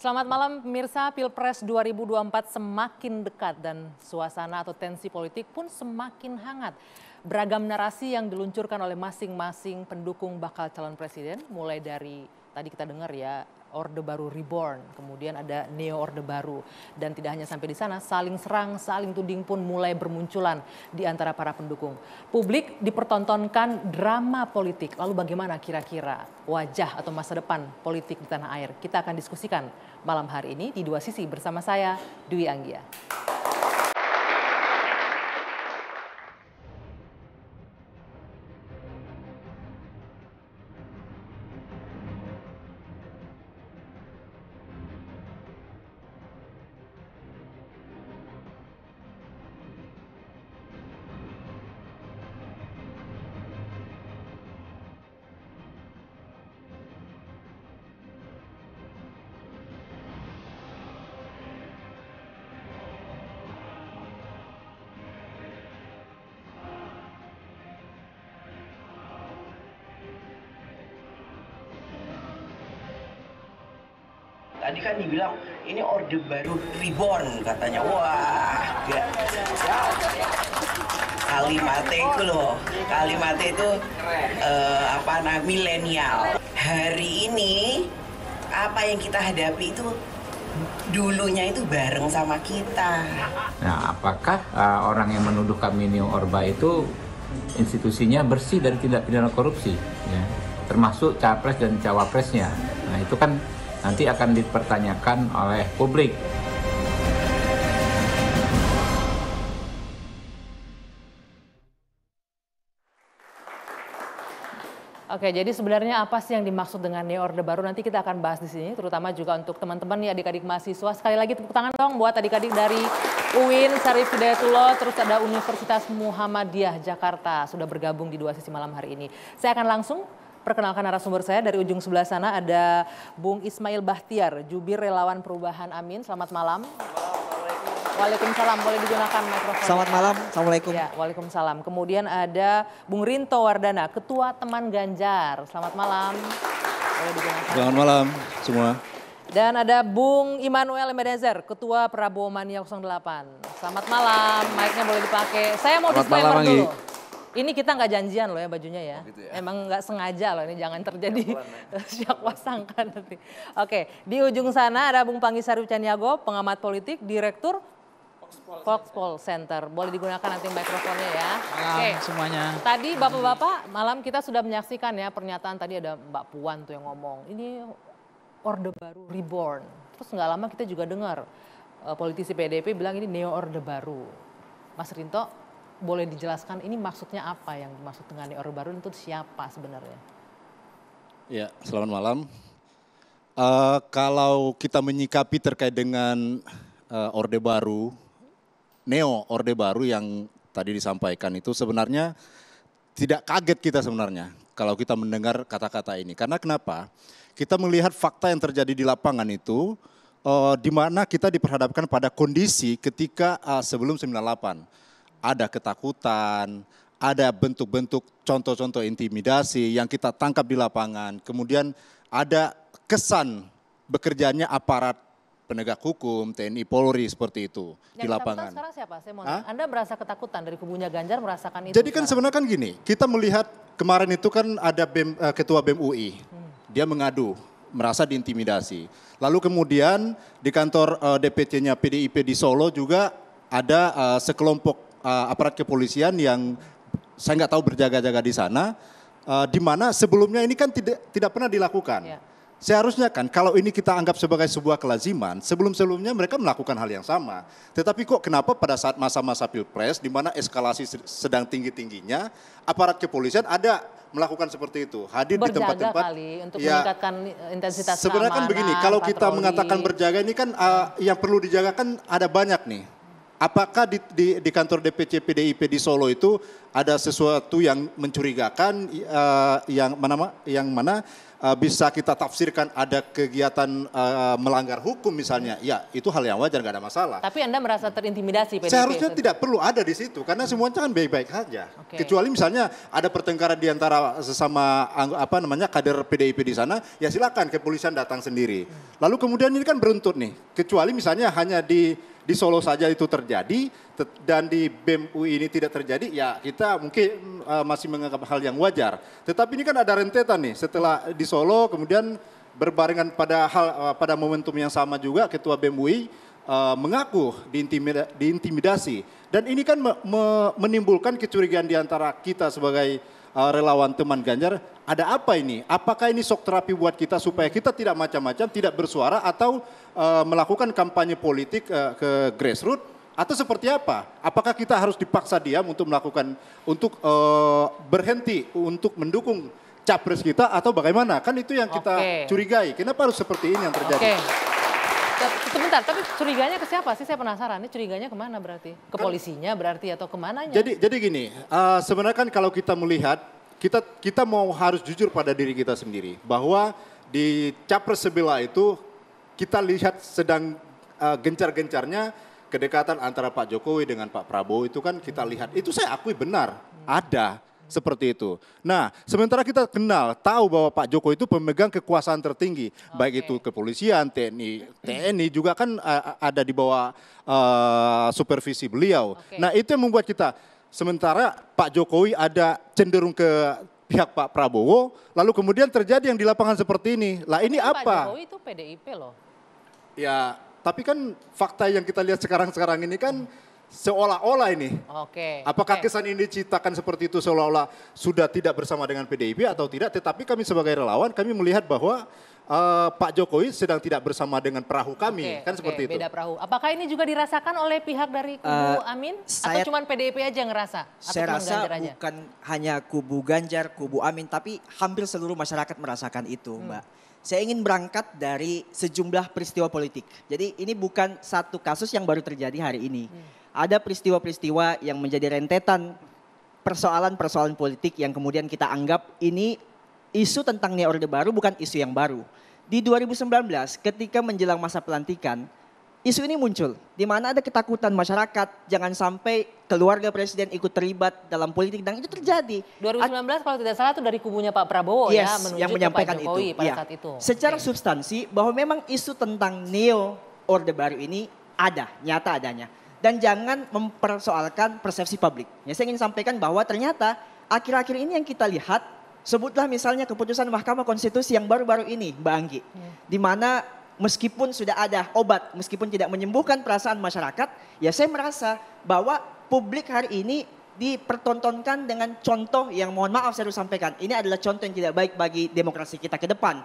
Selamat malam pemirsa, Pilpres 2024 semakin dekat dan suasana atau tensi politik pun semakin hangat. Beragam narasi yang diluncurkan oleh masing-masing pendukung bakal calon presiden, mulai dari tadi kita dengar ya, Orde Baru Reborn, kemudian ada Neo Orde Baru. Dan tidak hanya sampai di sana, saling serang, saling tuding pun mulai bermunculan di antara para pendukung. Publik dipertontonkan drama politik, lalu bagaimana kira-kira wajah atau masa depan politik di tanah air? Kita akan diskusikan malam hari ini di Dua Sisi bersama saya, Dwi Anggia. Tadi kan dibilang ini Orde Baru Reborn katanya. Wah, gak. Kalimatnya itu loh, kalimatnya itu milenial. Hari ini apa yang kita hadapi itu dulunya itu bareng sama kita. Nah, apakah orang yang menuduh kami Neo Orba itu institusinya bersih dari tindak pidana korupsi, ya? Termasuk capres dan cawapresnya. Nah, itu kan nanti akan dipertanyakan oleh publik. Oke, jadi sebenarnya apa sih yang dimaksud dengan Neo Orde Baru? Nanti kita akan bahas di sini, terutama juga untuk teman-teman nih adik-adik mahasiswa. Sekali lagi tepuk tangan dong buat adik-adik dari UIN Syarif Hidayatullah, terus ada Universitas Muhammadiyah Jakarta sudah bergabung di Dua Sisi malam hari ini. Saya akan langsung perkenalkan narasumber saya. Dari ujung sebelah sana ada Bung Ismail Bahtiar, Jubir Relawan Perubahan Amin. Selamat malam. Waalaikumsalam, boleh digunakan mikrofon. Selamat malam, Assalamualaikum. Ya, waalaikumsalam. Kemudian ada Bung Rinto Wardana, Ketua Teman Ganjar. Selamat malam. Boleh digunakan. Selamat malam semua. Dan ada Bung Immanuel Ebenezer, Ketua Prabowo Mania 08. Selamat malam, mic-nya boleh dipakai. Saya mau disclaimer dulu. Ini kita nggak janjian loh ya bajunya ya. Gitu ya. Emang nggak sengaja loh, ini jangan terjadi syakwa sangka nanti. Oke, di ujung sana ada Bung Panggisari Caniago, pengamat politik, Direktur Foxpol Center. Boleh digunakan nanti mikrofonnya ya. Oke, semuanya. Tadi bapak-bapak malam kita sudah menyaksikan ya pernyataan tadi ada Mbak Puan tuh yang ngomong. Ini Orde Baru Reborn. Terus nggak lama kita juga dengar politisi PDIP bilang ini Neo Orde Baru. Mas Rinto, boleh dijelaskan ini maksudnya apa yang dimaksud dengan Orde Baru itu siapa sebenarnya? Ya, selamat malam. Kalau kita menyikapi terkait dengan Orde Baru, Neo Orde Baru yang tadi disampaikan itu sebenarnya tidak kaget kita sebenarnya kalau kita mendengar kata-kata ini. Karena kenapa? Kita melihat fakta yang terjadi di lapangan itu di mana kita diperhadapkan pada kondisi ketika sebelum 98. Ada ketakutan, ada bentuk-bentuk contoh-contoh intimidasi yang kita tangkap di lapangan. Kemudian ada kesan bekerjanya aparat penegak hukum, TNI, Polri seperti itu yang di lapangan. Sekarang siapa? Saya mau Anda merasa ketakutan dari kubunya Ganjar merasakan itu? Jadi kan sebenarnya kan gini, kita melihat kemarin itu kan ada Ketua BEM UI, dia mengadu, merasa diintimidasi. Lalu kemudian di kantor DPC-nya PDIP di Solo juga ada sekelompok aparat kepolisian yang saya nggak tahu berjaga-jaga di sana, di mana sebelumnya ini kan tidak pernah dilakukan. Ya. Seharusnya kan kalau ini kita anggap sebagai sebuah kelaziman, sebelum-sebelumnya mereka melakukan hal yang sama. Tetapi kok kenapa pada saat masa-masa Pilpres di mana eskalasi sedang tinggi-tingginya, aparat kepolisian ada melakukan seperti itu. Hadir di tempat-tempat. Kali untuk meningkatkan intensitas keamanan. Sebenarnya kan begini, kalau kita mengatakan berjaga ini kan yang perlu dijaga kan ada banyak nih. apakah di kantor DPC PDIP di Solo itu ada sesuatu yang mencurigakan yang mana bisa kita tafsirkan ada kegiatan melanggar hukum misalnya, ya itu hal yang wajar, nggak ada masalah. Tapi Anda merasa terintimidasi PDIP? Seharusnya tidak perlu ada di situ karena semuanya kan baik-baik saja. Kecuali misalnya ada pertengkaran di antara sesama kader PDIP di sana, ya silakan kepolisian datang sendiri. Lalu kemudian ini kan beruntut nih. Kecuali misalnya hanya di Solo saja itu terjadi dan di BEM UI ini tidak terjadi, ya kita mungkin masih menganggap hal yang wajar. Tetapi ini kan ada rentetan nih, setelah di Solo kemudian berbarengan pada momentum yang sama juga Ketua BEM UI mengaku diintimidasi. Dan ini kan menimbulkan kecurigaan di antara kita sebagai relawan teman Ganjar. Ada apa ini? Apakah ini shock terapi buat kita supaya kita tidak macam-macam, tidak bersuara atau melakukan kampanye politik ke grassroots atau seperti apa? Apakah kita harus dipaksa diam untuk berhenti untuk mendukung capres kita atau bagaimana? Kan itu yang kita curigai. Kenapa harus seperti ini yang terjadi? Sebentar, tapi curiganya ke siapa sih? Saya penasaran. Ini curiganya kemana berarti? Ke polisinya berarti atau kemananya? Jadi gini, sebenarnya kan kalau kita melihat, kita mau harus jujur pada diri kita sendiri. Bahwa di capres sebelah itu kita lihat sedang gencar-gencarnya kedekatan antara Pak Jokowi dengan Pak Prabowo itu kan kita lihat. Itu saya akui benar, ada. Seperti itu. Nah, sementara kita tahu bahwa Pak Jokowi itu pemegang kekuasaan tertinggi, baik itu kepolisian, TNI juga kan ada di bawah supervisi beliau. Nah, itu yang membuat kita, sementara Pak Jokowi ada cenderung ke pihak Pak Prabowo, lalu kemudian terjadi yang di lapangan seperti ini. Lah ini apa? Pak Jokowi itu PDIP loh. Ya, tapi kan fakta yang kita lihat sekarang ini kan seolah-olah ini. Apakah kesan ini diciptakan seperti itu seolah-olah sudah tidak bersama dengan PDIP atau tidak? Tetapi kami sebagai relawan kami melihat bahwa Pak Jokowi sedang tidak bersama dengan perahu kami, kan seperti itu. Beda perahu. Apakah ini juga dirasakan oleh pihak dari kubu Amin? Atau cuma PDIP aja yang ngerasa? Saya rasa bukan hanya kubu Ganjar, kubu Amin, tapi hampir seluruh masyarakat merasakan itu, Mbak. Saya ingin berangkat dari sejumlah peristiwa politik. Jadi ini bukan satu kasus yang baru terjadi hari ini. Ada peristiwa-peristiwa yang menjadi rentetan persoalan-persoalan politik yang kemudian kita anggap ini isu tentang New Orde Baru bukan isu yang baru. Di 2019 ketika menjelang masa pelantikan, isu ini muncul. Di mana ada ketakutan masyarakat jangan sampai keluarga presiden ikut terlibat dalam politik dan itu terjadi. 2019 kalau tidak salah itu dari kubunya Pak Prabowo menuju yang menyampaikan ke Pak Jokowi itu. pada saat itu. Secara substansi bahwa memang isu tentang Neo Orde Baru ini ada, nyata adanya. Dan jangan mempersoalkan persepsi publik. Ya, saya ingin sampaikan bahwa ternyata akhir-akhir ini yang kita lihat, sebutlah misalnya keputusan Mahkamah Konstitusi yang baru-baru ini, Mbak Anggi. Di mana meskipun sudah ada obat, meskipun tidak menyembuhkan perasaan masyarakat, ya saya merasa bahwa publik hari ini dipertontonkan dengan contoh yang mohon maaf saya harus sampaikan. Ini adalah contoh yang tidak baik bagi demokrasi kita ke depan.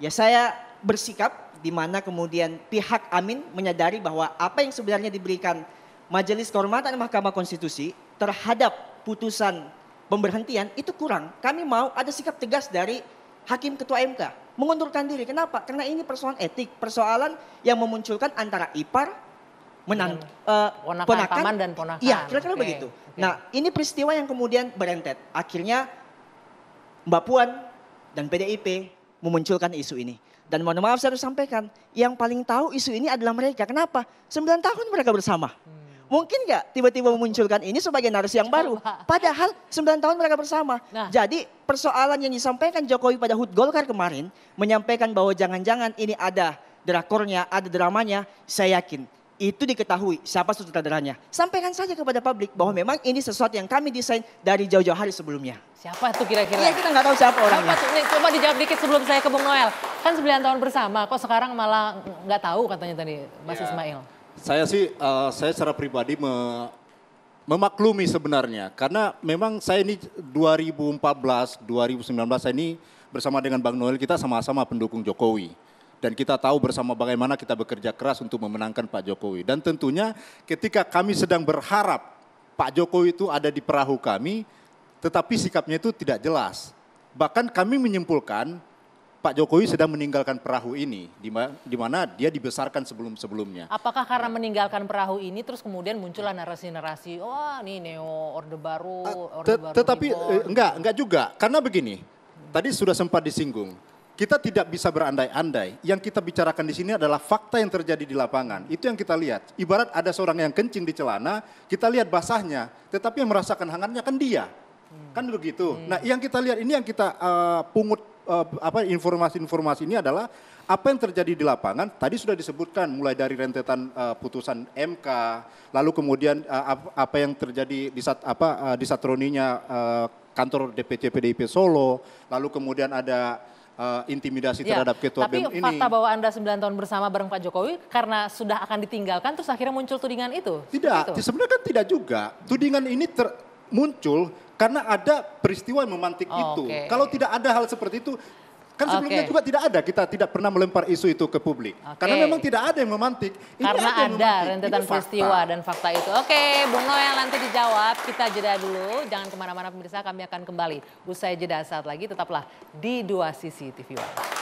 Ya saya bersikap di mana kemudian pihak Amin menyadari bahwa apa yang sebenarnya diberikan Majelis Kehormatan Mahkamah Konstitusi terhadap putusan pemberhentian itu kurang. Kami mau ada sikap tegas dari Hakim Ketua MK mengundurkan diri. Kenapa? Karena ini persoalan etik, persoalan yang memunculkan antara ipar, ponakan dan ponakan. Iya, kira-kira begitu. Nah, ini peristiwa yang kemudian berentet. Akhirnya Mbak Puan dan PDIP memunculkan isu ini. Dan mohon maaf saya harus sampaikan, yang paling tahu isu ini adalah mereka. Kenapa? 9 tahun mereka bersama. Mungkin nggak tiba-tiba memunculkan ini sebagai narasi yang baru. Padahal 9 tahun mereka bersama. Jadi persoalan yang disampaikan Jokowi pada HUT Golkar kemarin, menyampaikan bahwa jangan-jangan ini ada drakornya, ada dramanya, saya yakin itu diketahui siapa sutradaranya. Sampaikan saja kepada publik bahwa memang ini sesuatu yang kami desain dari jauh-jauh hari sebelumnya. Siapa tuh kira-kira? Iya, kita nggak tahu siapa orangnya. Coba dijawab dikit sebelum saya ke Bung Noel. Kan 9 tahun bersama, kok sekarang malah nggak tahu katanya tadi Mas Ismail. Saya secara pribadi memaklumi sebenarnya. Karena memang saya ini 2014, 2019 saya ini bersama dengan Bang Noel kita sama-sama pendukung Jokowi. Dan kita tahu bersama bagaimana kita bekerja keras untuk memenangkan Pak Jokowi. Dan tentunya ketika kami sedang berharap Pak Jokowi itu ada di perahu kami, tetapi sikapnya itu tidak jelas. Bahkan kami menyimpulkan Pak Jokowi sedang meninggalkan perahu ini, di mana dia dibesarkan sebelum-sebelumnya. Apakah karena meninggalkan perahu ini terus kemudian muncullah narasi-narasi, wah ini neo orde baru, Tetapi enggak juga, karena begini, tadi sudah sempat disinggung, kita tidak bisa berandai-andai. Yang kita bicarakan di sini adalah fakta yang terjadi di lapangan. Itu yang kita lihat. Ibarat ada seorang yang kencing di celana, kita lihat basahnya, tetapi yang merasakan hangatnya kan dia. Kan begitu. Nah, yang kita lihat ini yang kita pungut informasi-informasi ini adalah apa yang terjadi di lapangan. Tadi sudah disebutkan mulai dari rentetan putusan MK, lalu kemudian apa yang terjadi di satroninya kantor DPC PDIP Solo, lalu kemudian ada intimidasi terhadap ketua BEM ini. Tapi fakta bahwa Anda 9 tahun bersama bareng Pak Jokowi karena sudah akan ditinggalkan terus akhirnya muncul tudingan itu? Tidak, sebenarnya kan tidak juga. Tudingan ini muncul karena ada peristiwa yang memantik itu. Okay. Kalau tidak ada hal seperti itu, kan sebelumnya juga tidak ada. Kita tidak pernah melempar isu itu ke publik. Karena memang tidak ada yang memantik. Karena ada rentetan peristiwa dan fakta itu. Oke, Bung Noel nanti dijawab. Kita jeda dulu. Jangan kemana-mana pemirsa, kami akan kembali. Usai jeda saat lagi, tetaplah di Dua Sisi TV One.